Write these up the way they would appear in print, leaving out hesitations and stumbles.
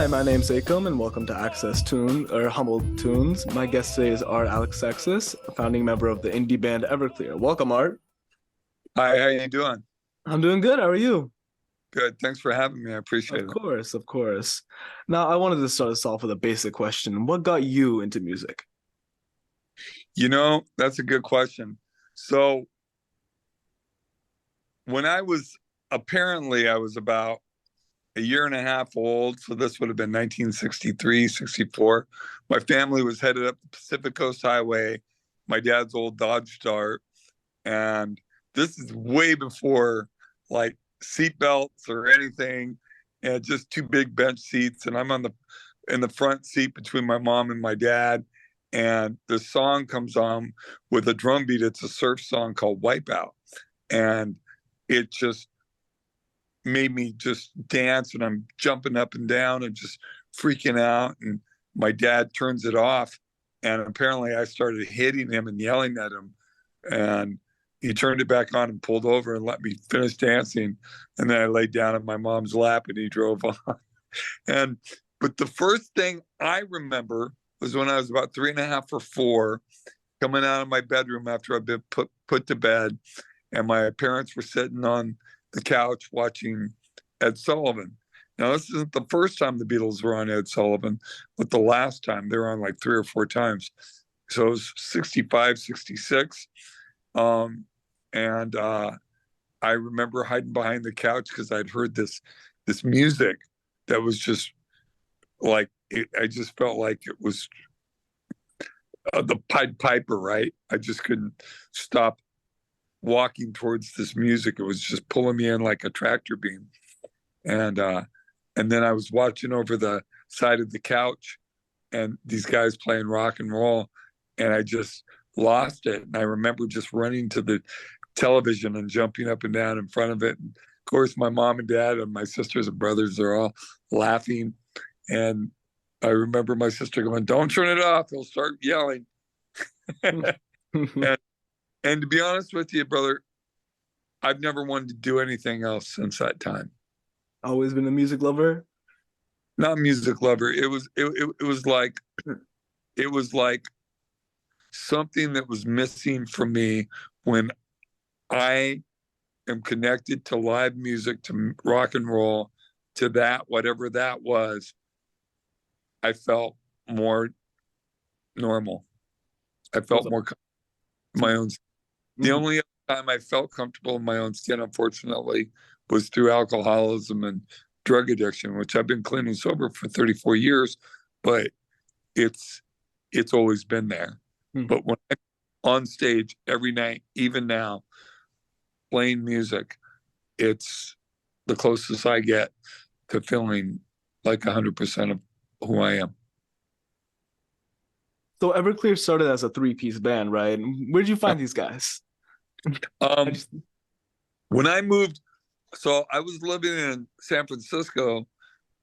Hi, my name's Ekam, and welcome to Access Tune or Humboldt Tunes. My guest today is Art Alexakis, a founding member of the indie band Everclear. Welcome, Art. Hi, how you doing? I'm doing good. How are you? Good. Thanks for having me. I appreciate Of it. course, of course. Now, I wanted to start us off with a basic question. What got you into music? That's a good question. So when I was about a year and a half old. So this would have been 1963, 64. My family was headed up the Pacific Coast Highway, my dad's old Dodge Dart. And this is way before like seat belts or anything, and just two big bench seats. And I'm in the front seat between my mom and my dad. And the song comes on with a drum beat. It's a surf song called Wipeout. And it just made me just dance, and I'm jumping up and down and just freaking out. And my dad turns it off. And apparently I started hitting him and yelling at him. And he turned it back on and pulled over and let me finish dancing. And then I laid down in my mom's lap and he drove on. And but the first thing I remember was when I was about 3.5 or 4, coming out of my bedroom after I'd been put to bed, and my parents were sitting on the couch watching Ed Sullivan. Now, this isn't the first time the Beatles were on Ed Sullivan, but the last time they were on like 3 or 4 times. So it was 65, 66. And I remember hiding behind the couch because I'd heard this music that was just like I just felt like it was the Pied Piper, right? I just couldn't stop walking towards this music. It was just pulling me in like a tractor beam. And then I was watching over the side of the couch, and these guys playing rock and roll, and I just lost it. And I remember just running to the television and jumping up and down in front of it. And of course, my mom and dad and my sisters and brothers are all laughing. And I remember my sister going, "Don't turn it off. They'll start yelling." and, and to be honest with you, brother, I've never wanted to do anything else since that time. Always been a music lover? Not music lover. It was like something that was missing for me when I am connected to live music, to rock and roll, to that, whatever that was. I felt more normal. I felt more in my own. The only time I felt comfortable in my own skin, unfortunately, was through alcoholism and drug addiction, which I've been clean and sober for 34 years, but it's always been there. But when I'm on stage every night, even now, playing music, it's the closest I get to feeling like 100% of who I am. So Everclear started as a three-piece band, right? Where'd you find these guys? Um, when I moved, so I was living in San Francisco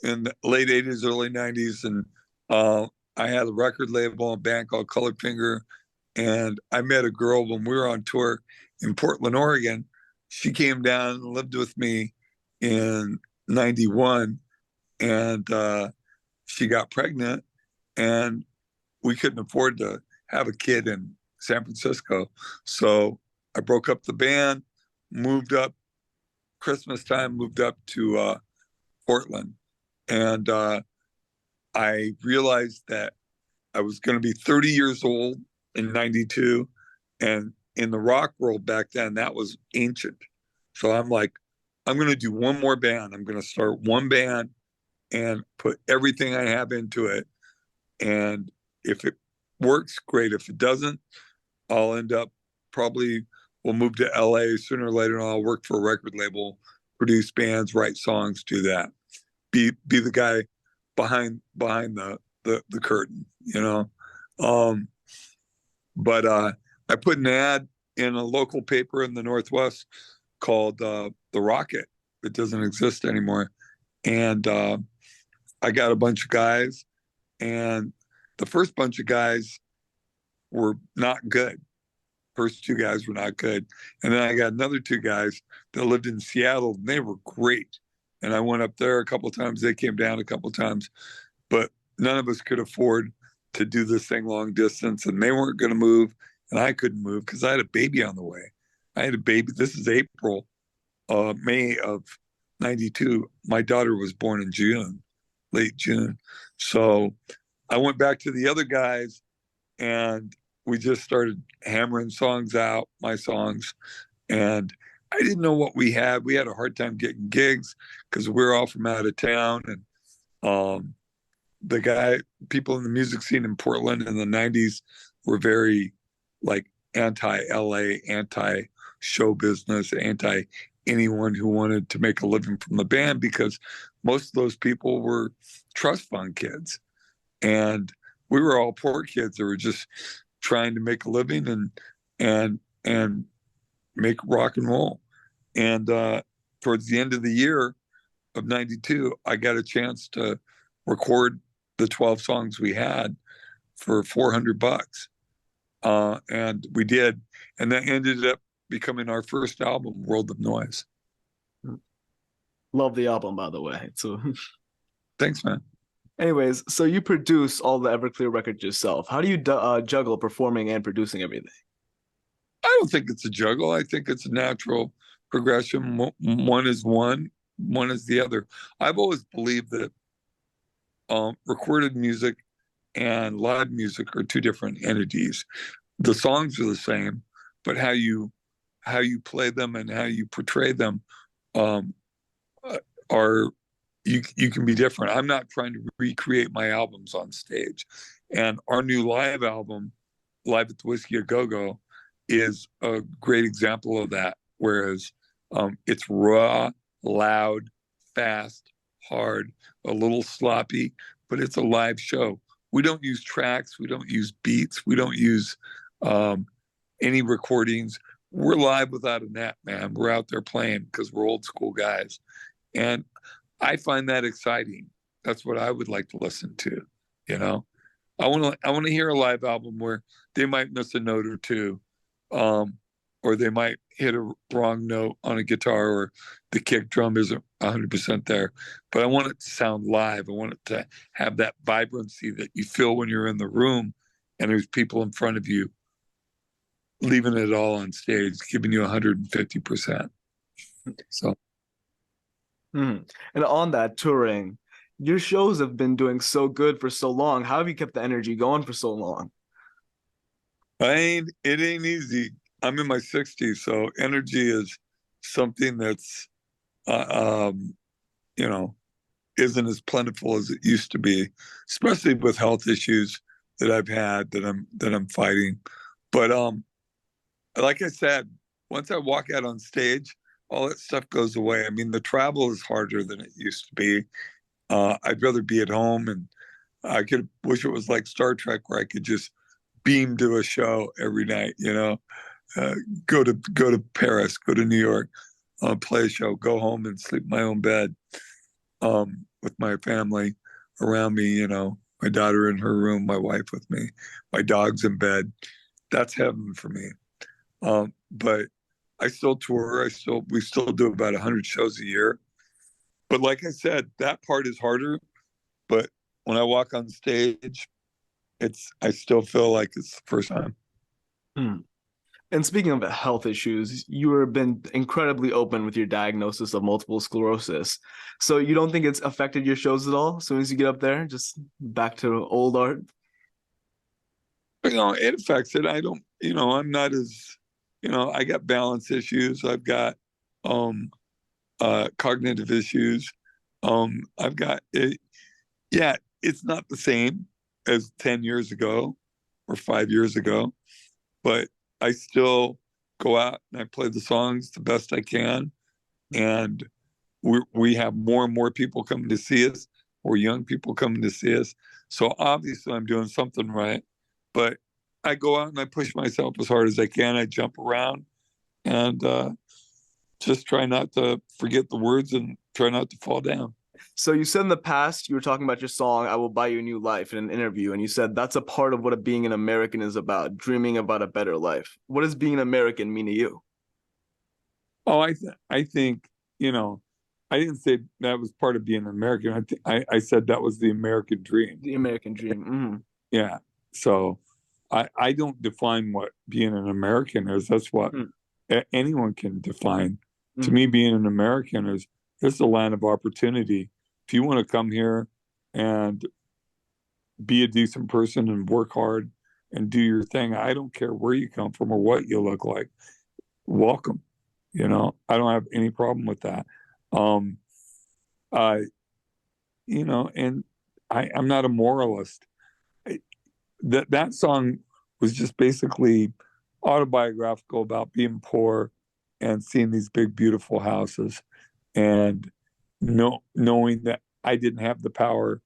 in the late 80s, early 90s, and I had a record label, a band called Colored Finger, and I met a girl when we were on tour in Portland, Oregon. She came down and lived with me in 91, and she got pregnant, and we couldn't afford to have a kid in San Francisco. So I broke up the band, moved up Christmas time, moved up to Portland. And I realized that I was going to be 30 years old in 92. And in the rock world back then, that was ancient. So I'm like, I'm going to do one more band. I'm going to start one band and put everything I have into it. And if it works, great. If it doesn't, I'll end up probably, we'll move to LA sooner or later, and I'll work for a record label, produce bands, write songs, do that. Be the guy behind the curtain, you know. But I put an ad in a local paper in the Northwest called The Rocket. It doesn't exist anymore. And I got a bunch of guys, and the first bunch of guys were not good. First two guys were not good. And then I got another two guys that lived in Seattle, and they were great. And I went up there a couple of times. They came down a couple of times, but none of us could afford to do this thing long distance, and they weren't going to move, and I couldn't move because I had a baby on the way. I had a baby. This is April, May of '92. My daughter was born in June, late June. So I went back to the other guys, and we just started hammering songs out, my songs, and I didn't know what we had. We had a hard time getting gigs because we were all from out of town, and people in the music scene in Portland in the '90s were very like anti-LA, anti-show business, anti anyone who wanted to make a living from the band, because most of those people were trust fund kids, and we were all poor kids that were just trying to make a living and make rock and roll. And towards the end of the year of '92, I got a chance to record the 12 songs we had for $400. And we did. And that ended up becoming our first album, World of Noise. Love the album, by the way. So, thanks, man. anyways, so you produce all the Everclear records yourself. How do you juggle performing and producing everything? I don't think it's a juggle. I think it's a natural progression. One is one is the other. I've always believed that recorded music and live music are two different entities. The songs are the same, but how you play them and how you portray them are you can be different. I'm not trying to recreate my albums on stage, and our new live album, Live at the Whiskey A Go Go, is a great example of that. Whereas it's raw, loud, fast, hard, a little sloppy, but it's a live show. We don't use tracks, we don't use beats, we don't use any recordings. We're live without a net, man. We're out there playing because we're old school guys. And I find that exciting. That's what I would like to listen to, you know. I want to hear a live album where they might miss a note or two, or they might hit a wrong note on a guitar, or the kick drum isn't 100% there. But I want it to sound live. I want it to have that vibrancy that you feel when you're in the room and there's people in front of you leaving it all on stage, giving you 150%. So. And on that, touring, your shows have been doing so good for so long. How have you kept the energy going for so long? It ain't easy. I'm in my 60s, so energy is something that's, you know, isn't as plentiful as it used to be, especially with health issues that I've had that I'm fighting. But like I said, once I walk out on stage, all that stuff goes away. I mean, the travel is harder than it used to be. I'd rather be at home, and I could wish it was like Star Trek, where I could just beam to a show every night, you know, go to Paris, go to New York, play a show, go home and sleep in my own bed with my family around me, you know, my daughter in her room, my wife with me, my dog's in bed. That's heaven for me. But I still tour. We still do about 100 shows a year. But like I said, that part is harder. But when I walk on stage, I still feel like it's the first time. And speaking of health issues, you have been incredibly open with your diagnosis of multiple sclerosis. So you don't think it's affected your shows at all? As soon as you get up there, just back to old Art? You know, it affects it. I don't, you know, I'm not as, you know, I got balance issues. I've got cognitive issues. I've got it. Yeah, it's not the same as 10 years ago or 5 years ago, but I still go out and I play the songs the best I can. And we have more and more people coming to see us, or young people coming to see us. So obviously I'm doing something right, but I go out and I push myself as hard as I can. I jump around and just try not to forget the words and try not to fall down. So you said in the past, you were talking about your song, I Will Buy You a New Life, in an interview, and you said that's a part of what being an American is about, dreaming about a better life. What does being an American mean to you? Oh, I think, you know, I didn't say that was part of being an American. I said that was the American dream. The American dream. Mm-hmm. Yeah. So I don't define what being an American is. That's what anyone can define. To Mm-hmm. me, being an American is this is a land of opportunity. If you want to come here and be a decent person and work hard and do your thing, I don't care where you come from or what you look like. Welcome. I don't have any problem with that. Um, I, and I'm not a moralist. That song was just basically autobiographical about being poor and seeing these big, beautiful houses and knowing that I didn't have the power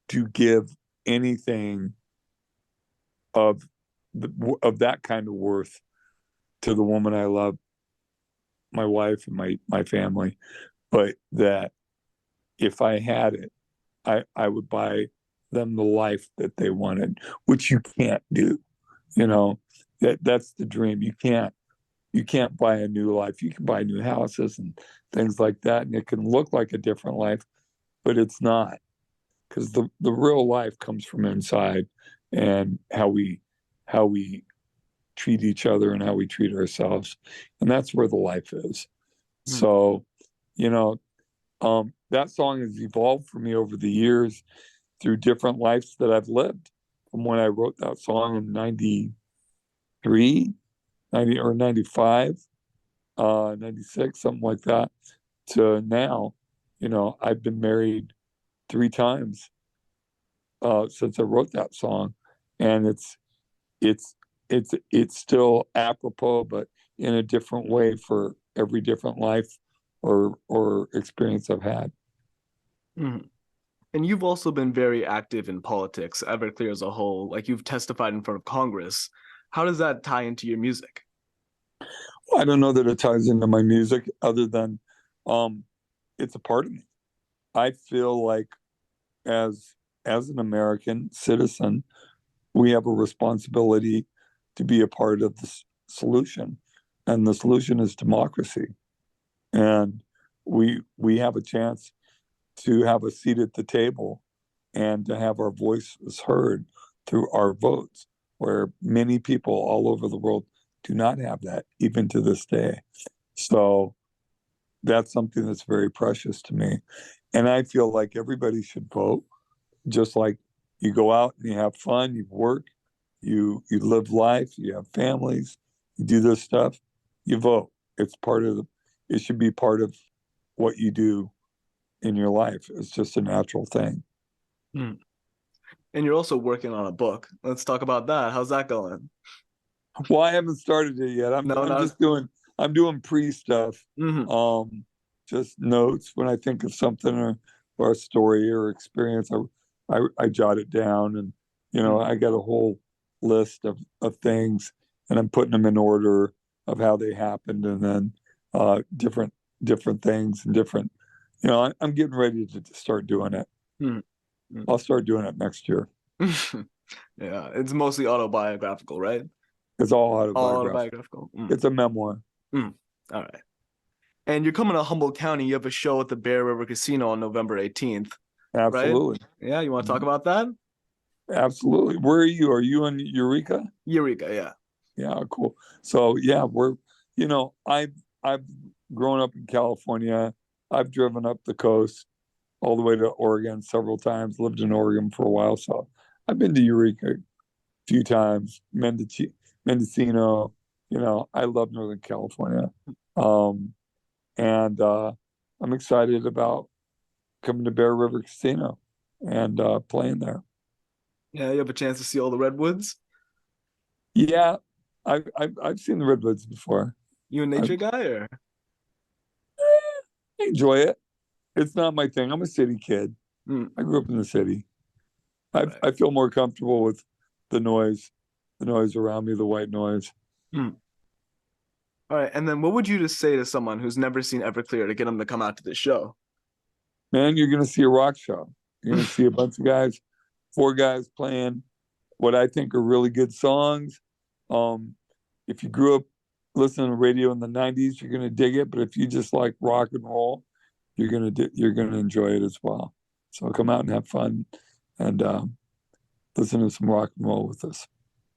to give anything of of that kind of worth to the woman I love, my wife and my family, but that if I had it, I would buy them the life that they wanted, which you can't do. That's the dream. You can't buy a new life. You can buy new houses and things like that, and it can look like a different life, but it's not, because the real life comes from inside, and how we treat each other and how we treat ourselves, and that's where the life is. Mm-hmm. So, you know, that song has evolved for me over the years through different lives that I've lived. From when I wrote that song in 93, 90 or 95, 96, something like that, to now. I've been married 3 times since I wrote that song, and it's it's still apropos, but in a different way for every different life or experience I've had. Mm-hmm. And you've also been very active in politics, Everclear as a whole. Like you've testified in front of Congress. How does that tie into your music? Well, I don't know that it ties into my music, other than um, it's a part of me. I feel like as an American citizen, we have a responsibility to be a part of the solution, and the solution is democracy. And we have a chance to have a seat at the table and to have our voices heard through our votes, where many people all over the world do not have that, even to this day. So that's something that's very precious to me. And I feel like everybody should vote, just like you go out and you have fun, you work, you live life, you have families, you do this stuff, you vote. It should be part of what you do in your life. It's just a natural thing. Mm. And you're also working on a book. Let's talk about that. How's that going? Well, I haven't started it yet. I'm No, I'm not. just doing pre stuff. Mm-hmm. Just notes when I think of something, or a story or experience. I jot it down, and I got a whole list of things, and I'm putting them in order of how they happened, and then different things and different. I'm getting ready to start doing it. Mm-hmm. I'll start doing it next year. Yeah, it's mostly autobiographical, right? It's all All autobiographical. autobiographical. It's a memoir. Mm. All right. And you're coming to Humboldt County. You have a show at the Bear River Casino on November 18th, right? Absolutely. Yeah, you want to talk about that? Absolutely. Where are you? Are you in Eureka? Eureka, yeah. Yeah, cool. So yeah, I've grown up in California. I've driven up the coast all the way to Oregon several times, lived in Oregon for a while. So I've been to Eureka a few times, Mendocino. I love Northern California. Um, and I'm excited about coming to Bear River Casino and playing there. Yeah, you have a chance to see all the redwoods. Yeah, I've seen the Redwoods before. You a I, nature guy or? I enjoy it. It's not my thing. I'm a city kid. Mm, I grew up in the city. right. I feel more comfortable with the noise, the noise around me, the white noise. Mm. All right. And then what would you just say to someone who's never seen Everclear to get them to come out to this show? Man, you're gonna see a rock show. You're gonna see a bunch of guys, 4 guys playing what I think are really good songs. Um, if you grew up listening to radio in the '90s, you're gonna dig it. But if you just like rock and roll, you're gonna enjoy it as well. So come out and have fun and listen to some rock and roll with us.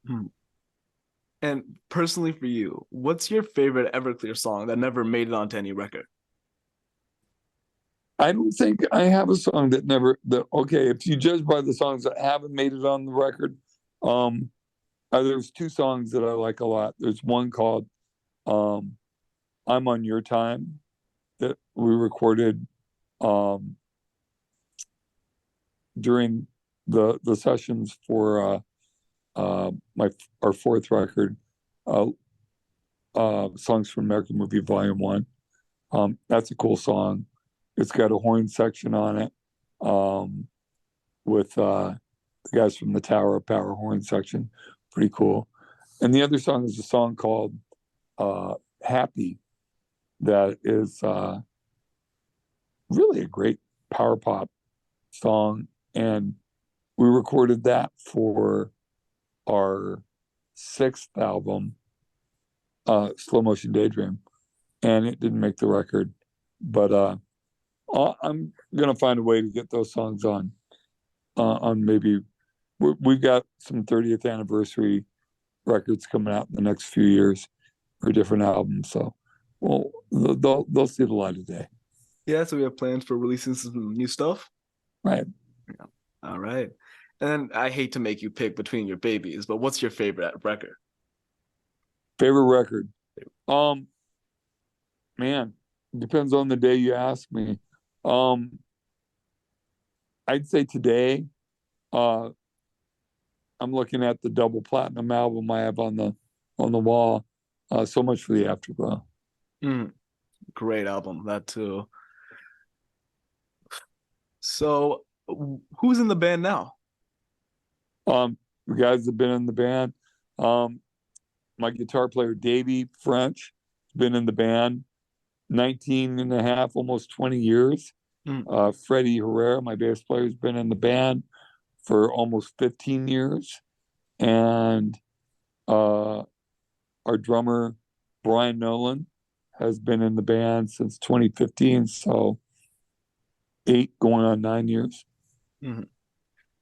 Hmm. And personally for you, what's your favorite Everclear song that never made it onto any record? I don't think I have a song that never that okay, if you judge by the songs that haven't made it on the record, um there's two songs that I like a lot. There's one called um I'm on Your Time that we recorded um during the sessions for my our fourth record, uh Songs from American Movie Volume One. That's a cool song. It's got a horn section on it, with the guys from the Tower of Power horn section. Pretty cool. And the other song is a song called Happy, that is really a great power pop song. And we recorded that for our sixth album, Slow Motion Daydream. And it didn't make the record. But I'm going to find a way to get those songs on maybe. We've got some 30th anniversary records coming out in the next few years for different albums. So, well, they'll see the light of day. Yeah, so we have plans for releasing some new stuff. Right. Yeah. All right. And I hate to make you pick between your babies, but what's your favorite record? Favorite record? Um, Man, depends on the day you ask me. Um, I'd say today, uh, I'm looking at the double platinum album I have on the wall. So much for the Afterglow. Mm, great album, that too. So, who's in the band now? The guys that have been in the band. Um, my guitar player Davey French has been in the band 19 and a half, almost 20 years. Mm, Freddie Herrera, my bass player, has been in the band for almost 15 years. And our drummer, Brian Nolan, has been in the band since 2015. So 8 going on 9 years. mm.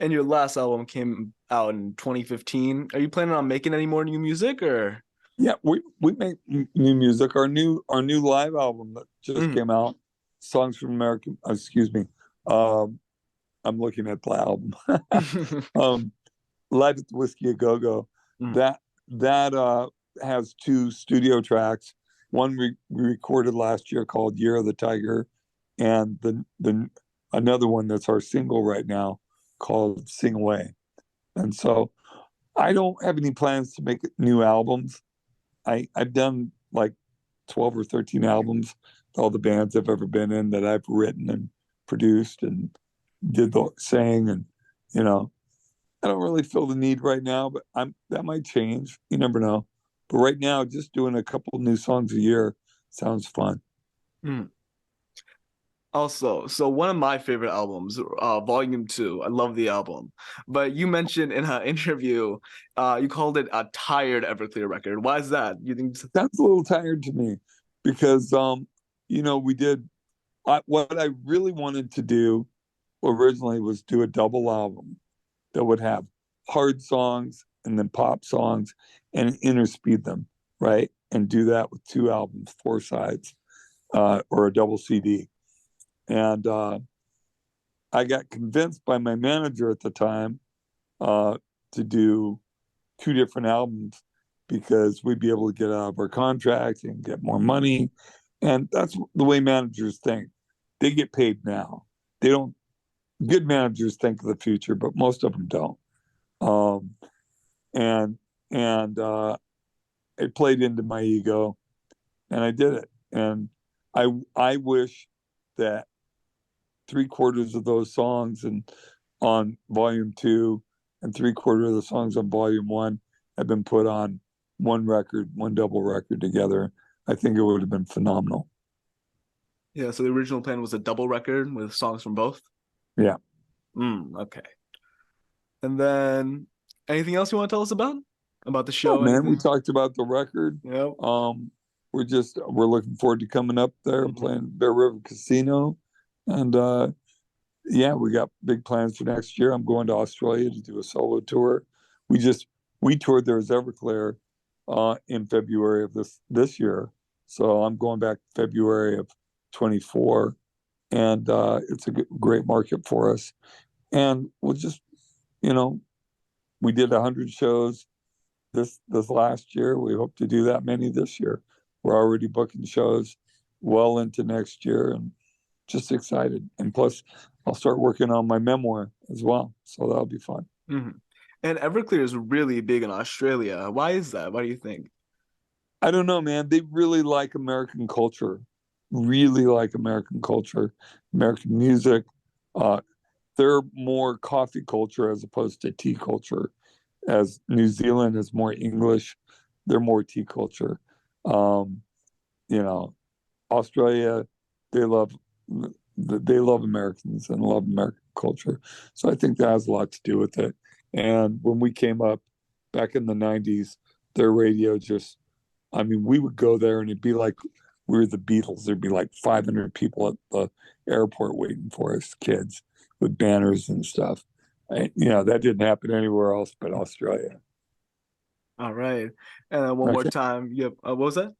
And your last album came out in 2015. Are you planning on making any more new music or? Yeah, we make new music. Our new live album that just Mm. came out, Songs from American. Excuse me. Um, I'm looking at the album. um, Live at the Whiskey A Go Go. Mm. That has two studio tracks. One we recorded last year called Year of the Tiger, and the another one that's our single right now called Sing Away. And so I don't have any plans to make new albums. I've done like 12 or 13 albums, all the bands I've ever been in that I've written and produced and did the sang, and you know I don't really feel the need right now, but that might change. You never know. But right now, just doing a couple new songs a year sounds fun. Mm. Also, so one of my favorite albums, Volume Two. I love the album, but you mentioned in an interview, you called it a tired Everclear record. Why is that? You think? Sounds a little tired to me because we did what I really wanted to do originally was do a double album that would have hard songs and then pop songs and interspeed them, right? And do that with two albums, four sides, or a double CD. And I got convinced by my manager at the time to do two different albums because we'd be able to get out of our contract and get more money. And that's the way managers think. They get paid now. They don't. Good managers think of the future, but most of them don't. Um, and it played into my ego, and I did it. And I wish that three-quarters of those songs and on volume two and three-quarters of the songs on volume one have been put on one record, one double record together. I think it would have been phenomenal. Yeah. So the original plan was a double record with songs from both. Yeah. Okay. And then anything else you want to tell us about the Oh show? man, we Anything? talked about the record. Yep. We're looking forward to coming up there and Mhm. playing Bear River Casino. And yeah, we got big plans for next year. I'm going to Australia to do a solo tour. We toured there as Everclear in February of this year. So I'm going back February of 24, and it's a great market for us. And we'll just, you know, we did 100 shows this last year. We hope to do that many this year. We're already booking shows well into next year, and just excited. And plus, I'll start working on my memoir as well, so that'll be fun. Mm-hmm. And Everclear is really big in Australia. Why is that? What do you think? I don't know, man. They really like American culture, really like American culture, American music. Uh, they're more coffee culture as opposed to tea culture. As New Zealand is more English, they're more tea culture. Um, you know, Australia, they love Americans and love American culture. So I think that has a lot to do with it. And when we came up back in the 90s, their radio just, I mean, we would go there and it'd be like we were the Beatles. There'd be like 500 people at the airport waiting for us, kids with banners and stuff. And, that didn't happen anywhere else but Australia. All right. And one more Okay. time, you have, what was that?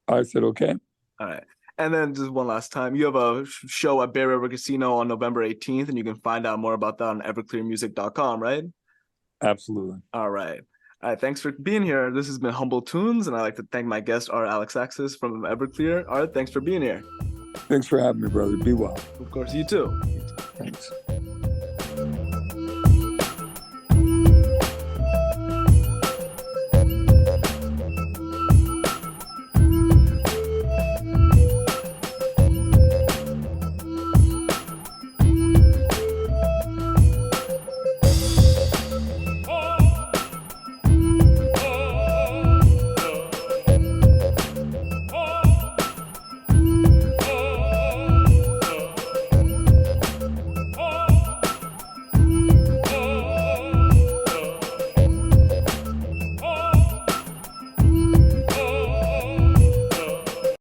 I said, okay. All right. And then just one last time, you have a show at Bear River Casino on November 18th, and you can find out more about that on everclearmusic.com, right? Absolutely. All right. All right. Thanks for being here. This has been Humboldt Tunes, and I'd like to thank my guest, Art Alexakis from Everclear. Art, thanks for being here. Thanks for having me, brother. Be well. Of course, you too. Thanks.